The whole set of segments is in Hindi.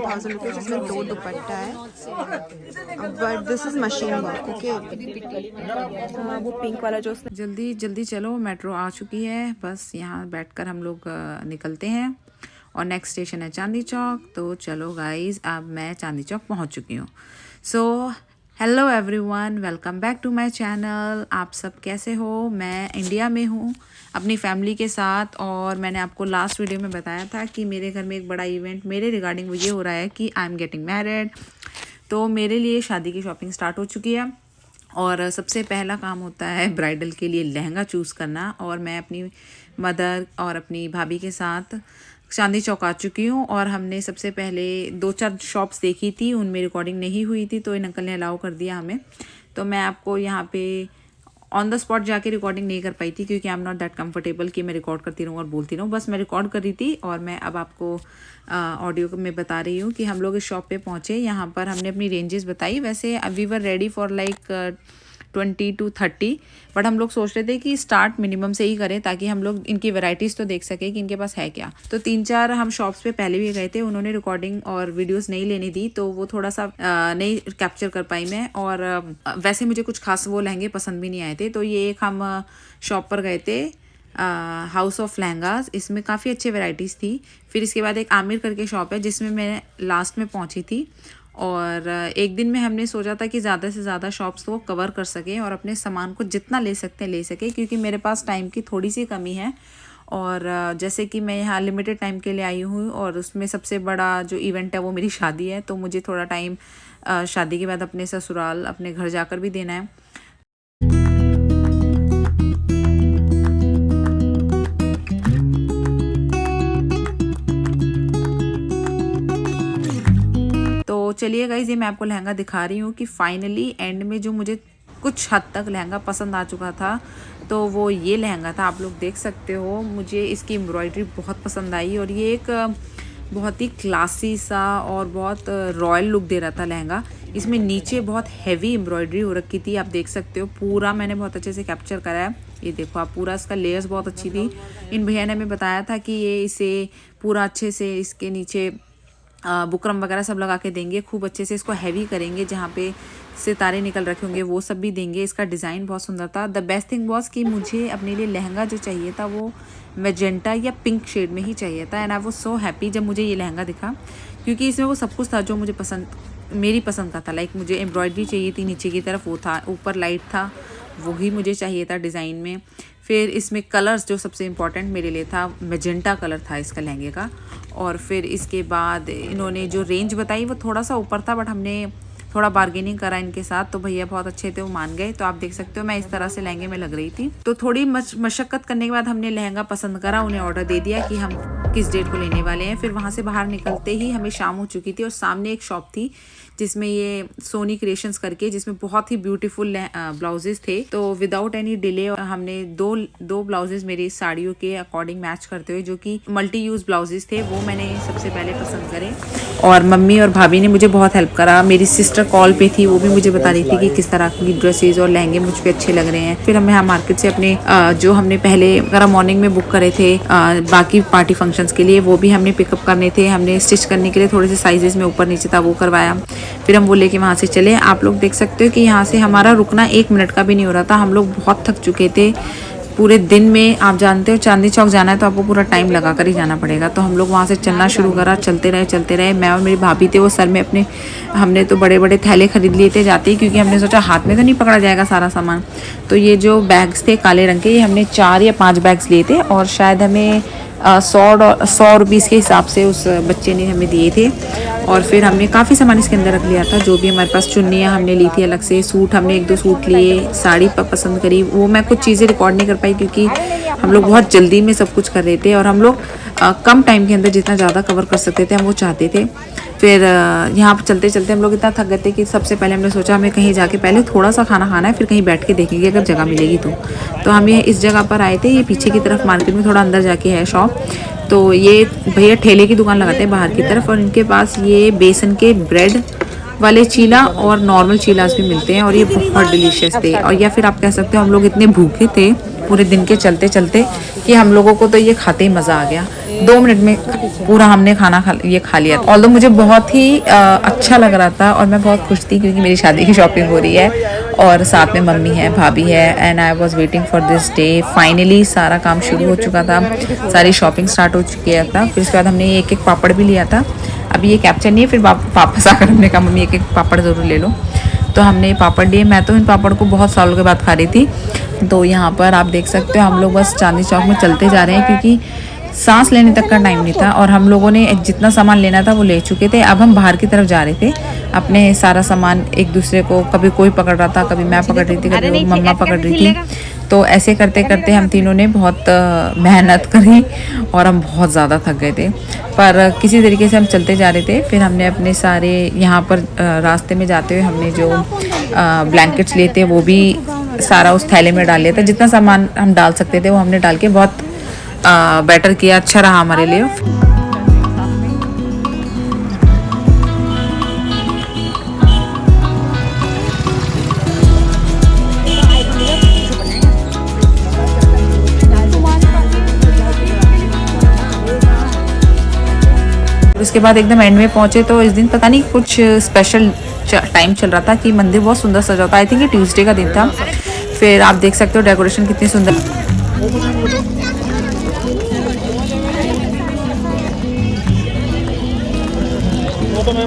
1000 रुपीज़। इसमें 2 दुपट्टा है, but this is machine work. Okay, वो पिंक वाला जो जल्दी जल्दी चलो, मेट्रो आ चुकी है। बस यहाँ बैठकर हम लोग निकलते हैं और नेक्स्ट स्टेशन है चांदनी चौक। तो चलो गाइस, अब मैं चांदनी चौक पहुँच चुकी हूँ। So hello everyone, welcome back to my channel. आप सब कैसे हो? मैं इंडिया में हूँ अपनी फैमिली के साथ, और मैंने आपको लास्ट वीडियो में बताया था कि मेरे घर में एक बड़ा इवेंट मेरे रिगार्डिंग ये हो रहा है कि आई एम गेटिंग मैरिड। तो मेरे लिए शादी की शॉपिंग स्टार्ट हो चुकी है, और सबसे पहला काम होता है ब्राइडल के लिए लहंगा चूज़ करना। और मैं अपनी मदर और अपनी भाभी के साथ चांदनी चौक आ चुकी हूँ, और हमने सबसे पहले 2-4 शॉप्स देखी थी, उनमें रिकॉर्डिंग नहीं हुई थी, तो इन अंकल ने अलाउ कर दिया हमें। तो मैं आपको यहाँ पे ऑन द स्पॉट जाके रिकॉर्डिंग नहीं कर पाई थी, क्योंकि I am not that comfortable कि मैं रिकॉर्ड करती रहूँ और बोलती रहूँ। बस मैं रिकॉर्ड कर रही थी, और मैं अब आपको ऑडियो में बता रही हूँ कि हम लोग इस शॉप पे पहुँचे। यहाँ पर हमने अपनी रेंजेस बताई। वैसे we were ready for like 20 to 30, but हम लोग सोच रहे थे कि स्टार्ट मिनिमम से ही करें, ताकि हम लोग इनकी वैरायटीज़ तो देख सकें कि इनके पास है क्या। तो 3-4 हम शॉप्स पे पहले भी गए थे, उन्होंने रिकॉर्डिंग और वीडियोस नहीं लेने दी, तो वो थोड़ा सा नहीं कैप्चर कर पाई मैं। और वैसे मुझे कुछ खास वो लहंगे पसंद भी नहीं आए थे। तो ये एक हम शॉप पर गए थे, हाउस ऑफ लहंगास। इसमें काफ़ी अच्छी वैरायटीज़ थी। फिर इसके बाद एक आमिर करके शॉप है, जिसमें मैं लास्ट में पहुंची थी। और एक दिन में हमने सोचा था कि ज़्यादा से ज़्यादा शॉप्स को कवर कर सकें और अपने सामान को जितना ले सकते हैं ले सकें, क्योंकि मेरे पास टाइम की थोड़ी सी कमी है। और जैसे कि मैं यहाँ लिमिटेड टाइम के लिए आई हूँ, और उसमें सबसे बड़ा जो इवेंट है वो मेरी शादी है, तो मुझे थोड़ा टाइम शादी के बाद अपने ससुराल अपने घर जाकर भी देना है। तो चलिए गाइज, ये मैं आपको लहंगा दिखा रही हूँ कि फाइनली एंड में जो मुझे कुछ हद तक लहंगा पसंद आ चुका था, तो वो ये लहंगा था। आप लोग देख सकते हो, मुझे इसकी एम्ब्रॉयडरी बहुत पसंद आई, और ये एक बहुत ही क्लासी सा और बहुत रॉयल लुक दे रहा था लहंगा। इसमें नीचे बहुत हैवी एम्ब्रॉयडरी हो रखी थी, आप देख सकते हो। पूरा मैंने बहुत अच्छे से कैप्चर करा है, ये देखो आप। पूरा इसका लेयर्स बहुत अच्छी थी। इन भैया ने हमें बताया था कि ये इसे पूरा अच्छे से इसके नीचे बुकरम वगैरह सब लगा के देंगे, खूब अच्छे से इसको हैवी करेंगे, जहाँ पे सितारे निकल रखे होंगे वो सब भी देंगे। इसका डिज़ाइन बहुत सुंदर था। द बेस्ट थिंग वॉज कि मुझे अपने लिए लहंगा जो चाहिए था वो मैजेंटा या पिंक शेड में ही चाहिए था, and I was so happy जब मुझे ये लहंगा दिखा, क्योंकि इसमें वो सब कुछ था जो मुझे पसंद, मेरी पसंद का था। लाइक मुझे एम्ब्रॉयडरी चाहिए थी नीचे की तरफ, वो था। ऊपर लाइट था, वही मुझे चाहिए था डिज़ाइन में। फिर इसमें कलर्स जो सबसे इम्पॉर्टेंट मेरे लिए था, मैजेंटा कलर था इसका लहंगे का। और फिर इसके बाद इन्होंने जो रेंज बताई वो थोड़ा सा ऊपर था, बट हमने थोड़ा बार्गेनिंग करा इनके साथ, तो भैया बहुत अच्छे थे, वो मान गए। तो आप देख सकते हो मैं इस तरह से लहंगे में लग रही थी। तो थोड़ी मशक्क़त करने के बाद हमने लहंगा पसंद करा, उन्हें ऑर्डर दे दिया कि हम किस डेट को लेने वाले हैं। फिर वहाँ से बाहर निकलते ही हमें शाम हो चुकी थी, और सामने एक शॉप थी जिसमें ये सोनी क्रिएशंस करके, जिसमें बहुत ही ब्यूटीफुल ब्लाउजेस थे। तो विदाउट एनी डिले हमने दो ब्लाउजेस मेरी साड़ियों के अकॉर्डिंग मैच करते हुए, जो कि मल्टी यूज ब्लाउजेस थे, वो मैंने सबसे पहले पसंद करे। और मम्मी और भाभी ने मुझे बहुत हेल्प करा। मेरी सिस्टर कॉल पे थी, वो भी मुझे बता रही थी कि किस तरह की ड्रेसेस और लहंगे मुझ पे अच्छे लग रहे हैं। फिर हम यहाँ मार्केट से अपने जो हमने पहले अगर मॉर्निंग में बुक करे थे बाकी पार्टी फंक्शंस के लिए, वो भी हमने पिकअप करने थे। हमने स्टिच करने के लिए थोड़े से साइजेस में ऊपर नीचे था, वो करवाया। फिर हम वो लेके वहाँ से चले। आप लोग देख सकते हो कि यहाँ से हमारा रुकना 1 मिनट का भी नहीं हो रहा था। हम लोग बहुत थक चुके थे पूरे दिन में। आप जानते हो चांदनी चौक जाना है तो आपको पूरा टाइम लगा कर ही जाना पड़ेगा। तो हम लोग वहाँ से चलना शुरू करा, चलते रहे। मैं और मेरी भाभी थे, वो सर में अपने, हमने तो बड़े बड़े थैले खरीद लिए थे जाते ही, क्योंकि हमने सोचा हाथ में तो नहीं पकड़ा जाएगा सारा सामान। तो ये जो बैग्स थे काले रंग के, ये हमने 4 या 5 बैग्स लिए थे, और शायद हमें 100 रुपीज़ के हिसाब से उस बच्चे ने हमें दिए थे। और फिर हमने काफ़ी सामान इसके अंदर रख लिया था, जो भी हमारे पास चुन्नियाँ हमने ली थी अलग से, सूट हमने 1-2 सूट लिए, साड़ी पसंद करी। वो मैं कुछ चीज़ें रिकॉर्ड नहीं कर पाई, क्योंकि हम लोग बहुत जल्दी में सब कुछ कर रहे थे, और हम लोग कम टाइम के अंदर जितना ज़्यादा कवर कर सकते थे हम वो चाहते थे। फिर यहाँ पर चलते चलते हम लोग इतना थक गए थे कि सबसे पहले हमने सोचा हमें कहीं जाके पहले थोड़ा सा खाना खाना है, फिर कहीं बैठ के देखेंगे अगर जगह मिलेगी तो हम ये इस जगह पर आए थे। ये पीछे की तरफ मार्केट में थोड़ा अंदर जाके है शॉप। तो ये भैया ठेले की दुकान लगाते हैं बाहर की तरफ, और इनके पास ये बेसन के ब्रेड वाले चीला और नॉर्मल चीलास भी मिलते हैं, और ये बहुत डिलीशियस थे। और या फिर आप कह सकते हो हम लोग इतने भूखे थे पूरे दिन के चलते चलते कि हम लोगों को तो ये खाते ही मज़ा आ गया। 2 मिनट में पूरा हमने खाना खा लिया। ऑल्दो मुझे बहुत ही अच्छा लग रहा था और मैं बहुत खुश थी क्योंकि मेरी शादी की शॉपिंग हो रही है और साथ में मम्मी है, भाभी है, and I was waiting for this day. Finally सारा काम शुरू हो चुका था, सारी शॉपिंग स्टार्ट हो चुकी था। फिर उसके बाद हमने एक एक पापड़ भी लिया था। अभी ये कैप्चर नहीं है, फिर वापस आकर हमने कहा मम्मी एक एक पापड़ ज़रूर ले लो, तो हमने पापड़ लिए। मैं तो इन पापड़ को बहुत सालों के बाद खा रही थी। तो यहाँ पर आप देख सकते हो हम लोग बस चांदनी चौक में चलते जा रहे हैं क्योंकि सांस लेने तक का टाइम नहीं था और हम लोगों ने जितना सामान लेना था वो ले चुके थे। अब हम बाहर की तरफ जा रहे थे, अपने सारा सामान एक दूसरे को, कभी कोई पकड़ रहा था, कभी मैं पकड़ रही थी, कभी मम्मा पकड़ रही थी। तो ऐसे करते करते हम तीनों ने बहुत मेहनत करी और हम बहुत ज़्यादा थक गए थे, पर किसी तरीके से हम चलते जा रहे थे। फिर हमने अपने सारे यहाँ पर रास्ते में जाते हुए हमने जो ब्लैंकेट्स लिए थे वो भी सारा उस थैले में डाल लिया था। जितना सामान हम डाल सकते थे वो हमने डाल के बहुत बेटर किया, अच्छा रहा हमारे लिए। उसके बाद एकदम एंड में पहुंचे तो इस दिन पता नहीं कुछ स्पेशल टाइम चल रहा था कि मंदिर बहुत सुंदर सजा था। आई थिंक ये ट्यूसडे का दिन था। फिर आप देख सकते हो डेकोरेशन कितनी सुंदर।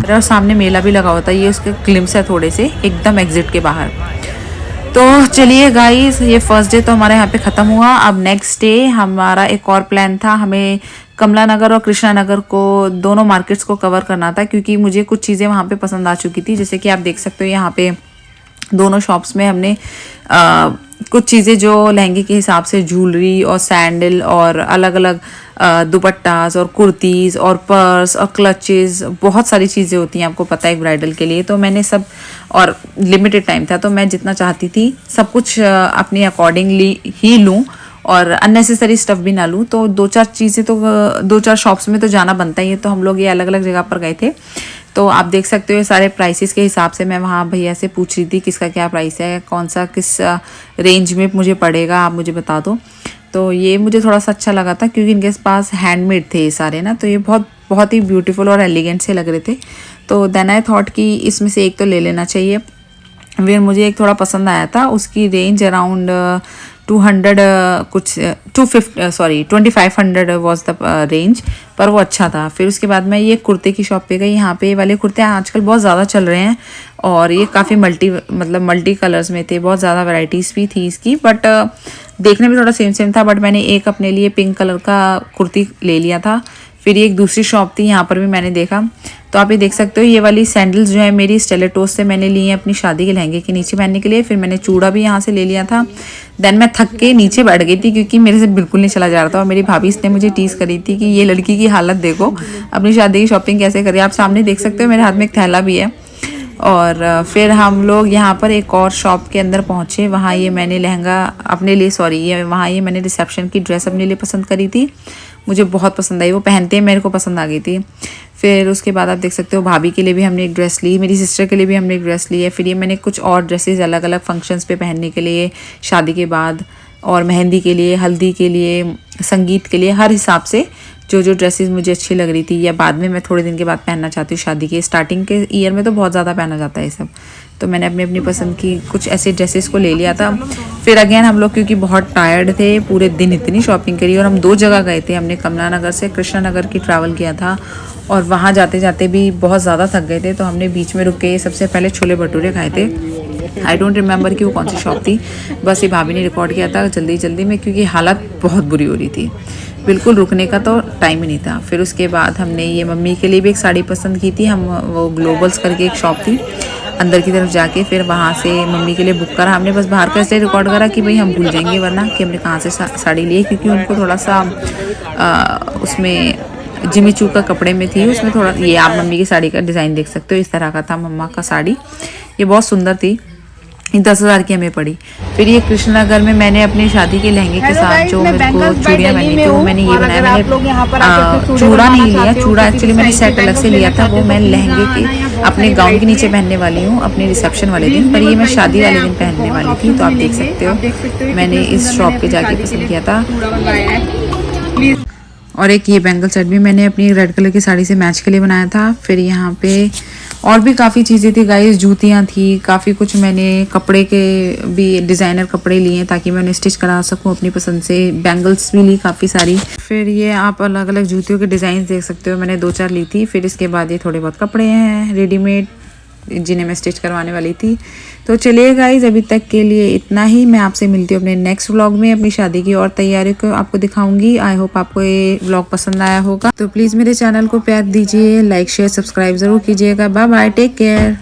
और सामने मेला भी लगा हुआ था, ये उसके ग्लिम्स है थोड़े से एकदम एग्जिट के बाहर। तो चलिए गाइस, ये फर्स्ट डे तो हमारे यहाँ पे ख़त्म हुआ। अब नेक्स्ट डे हमारा एक और प्लान था, हमें कमला नगर और कृष्णा नगर को दोनों मार्केट्स को कवर करना था क्योंकि मुझे कुछ चीज़ें वहाँ पे पसंद आ चुकी थी। जैसे कि आप देख सकते हो यहाँ पे दोनों शॉप्स में हमने कुछ चीज़ें जो लहंगे के हिसाब से ज्वेलरी और सैंडल और अलग अलग दुपट्टास और कुर्तीज़ और पर्स और क्लचेस, बहुत सारी चीज़ें होती हैं आपको पता है एक ब्राइडल के लिए। तो मैंने सब, और लिमिटेड टाइम था तो मैं जितना चाहती थी सब कुछ अपने अकॉर्डिंगली ही लूँ और अननेसेसरी स्टफ भी ना लूँ। तो 2-4 चीज़ें तो 2-4 शॉप्स में तो जाना बनता ही है। तो हम लोग ये अलग अलग जगह पर गए थे। तो आप देख सकते हो ये सारे प्राइसेस के हिसाब से मैं वहाँ भैया से पूछ रही थी किसका क्या प्राइस है, कौन सा किस रेंज में मुझे पड़ेगा, आप मुझे बता दो। तो ये मुझे थोड़ा सा अच्छा लगा था क्योंकि इनके पास हैंडमेड थे ये सारे ना, तो ये बहुत ही ब्यूटीफुल और एलिगेंट से लग रहे थे। तो देन आई थॉट कि इसमें से एक तो ले लेना चाहिए। फिर मुझे एक थोड़ा पसंद आया था, उसकी range around 2500 was the range, पर वो अच्छा था। फिर उसके बाद मैं ये कुर्ते की शॉप पे गई। यहाँ पे वाले कुर्ते आजकल बहुत ज़्यादा चल रहे हैं और ये काफ़ी मल्टी कलर्स में थे, बहुत ज़्यादा वैरायटीज़ भी थी इसकी, बट देखने में थोड़ा सेम था। बट मैंने एक अपने लिए पिंक कलर का कुर्ती ले लिया था। फिर ये एक दूसरी शॉप थी, यहाँ पर भी मैंने देखा। तो आप ये देख सकते हो ये वाली सैंडल्स जो है मेरी स्टेलेटोस से मैंने ली है अपनी शादी के लहंगे के नीचे पहनने के लिए। फिर मैंने चूड़ा भी यहाँ से ले लिया था। देन मैं थक के नीचे बैठ गई थी क्योंकि मेरे से बिल्कुल नहीं चला जा रहा था और मेरी भाभी इसने मुझे टीज़ करी थी कि ये लड़की की हालत देखो, अपनी शादी की शॉपिंग कैसे करी। आप सामने देख सकते हो मेरे हाथ में एक थैला भी है। और फिर हम लोग यहाँ पर एक और शॉप के अंदर पहुँचे। वहाँ ये मैंने लहंगा अपने लिए वहाँ ये मैंने रिसेप्शन की ड्रेस अपने लिए पसंद करी थी, मुझे बहुत पसंद आई, वो पहनते ही मेरे को पसंद आ गई थी। फिर उसके बाद आप देख सकते हो भाभी के लिए भी हमने एक ड्रेस ली, मेरी सिस्टर के लिए भी हमने एक ड्रेस ली है। फिर ये मैंने कुछ और ड्रेसेस अलग अलग फंक्शंस पे पहनने के लिए, शादी के बाद और मेहंदी के लिए, हल्दी के लिए, संगीत के लिए, हर हिसाब से जो ड्रेसेस मुझे अच्छी लग रही थी या बाद में मैं थोड़े दिन के बाद पहनना चाहती हूँ। शादी के स्टार्टिंग के ईयर में तो बहुत ज़्यादा पहना जाता है ये सब, तो मैंने अपनी पसंद की कुछ ऐसे ड्रेसेस को ले लिया था। फिर अगेन हम लोग क्योंकि बहुत टायर्ड थे, पूरे दिन इतनी शॉपिंग करी और हम 2 जगह गए थे। हमने कमला नगर से कृष्णा नगर की ट्रैवल किया था और वहाँ जाते जाते भी बहुत ज़्यादा थक गए थे, तो हमने बीच में रुक के सबसे पहले छोले भटूरे खाए थे। आई डोंट रिमेंबर कि वो कौन सी शॉप थी, बस ये भाभी ने रिकॉर्ड किया था जल्दी में क्योंकि हालत बहुत बुरी हो रही थी, बिल्कुल रुकने का तो टाइम ही नहीं था। फिर उसके बाद हमने ये मम्मी के लिए भी एक साड़ी पसंद की थी, हम वो ग्लोबल्स करके एक शॉप थी अंदर की तरफ जाके, फिर वहाँ से मम्मी के लिए बुक करा हमने। बस बाहर का इसलिए रिकॉर्ड करा कि भाई हम भूल जाएंगे वरना कि हमने कहाँ से साड़ी ली है, क्योंकि उनको थोड़ा सा उसमें जिमी चू का कपड़े में थी, उसमें थोड़ा ये आप मम्मी की साड़ी का डिज़ाइन देख सकते हो, इस तरह का था मम्मा का साड़ी, ये बहुत सुंदर थी। 10,000 की हमें पड़ी। फिर ये कृष्णनगर में मैंने अपनी शादी के लहंगे के साथ जो मेरे को चूड़ियाँ पहनी थी वो मैंने ये बनाया। मैंने चूड़ा नहीं लिया, चूड़ा एक्चुअली मैंने सेट अलग से लिया था, वो मैं लहंगे के अपने गाउन के नीचे पहनने वाली हूँ अपने रिसेप्शन वाले दिन, पर ये मैं शादी वाले दिन पहनने वाली थी। तो आप देख सकते हो मैंने इस शॉप पे जाके पसंद किया था। और एक ये बैंगल सेट भी मैंने अपनी रेड कलर की साड़ी से मैच के लिए बनाया था। फिर यहाँ पे और भी काफ़ी चीज़ें थी गाइस, जूतियाँ थी, काफ़ी कुछ। मैंने कपड़े के भी डिज़ाइनर कपड़े लिए ताकि मैं उन्हें स्टिच करा सकूँ अपनी पसंद से। बैंगल्स भी ली काफ़ी सारी। फिर ये आप अलग अलग जूतियों के डिज़ाइन देख सकते हो, मैंने 2-4 ली थी। फिर इसके बाद ये थोड़े बहुत कपड़े हैं रेडीमेड जिन्हें मैं स्टिच करवाने वाली थी। तो चलिए गाइज अभी तक के लिए इतना ही। मैं आपसे मिलती हूँ अपने नेक्स्ट व्लॉग में, अपनी शादी की और तैयारी को आपको दिखाऊंगी। आई होप आपको ये व्लॉग पसंद आया होगा। तो प्लीज़ मेरे चैनल को प्यार दीजिए, लाइक शेयर सब्सक्राइब ज़रूर कीजिएगा। Bye bye, take care.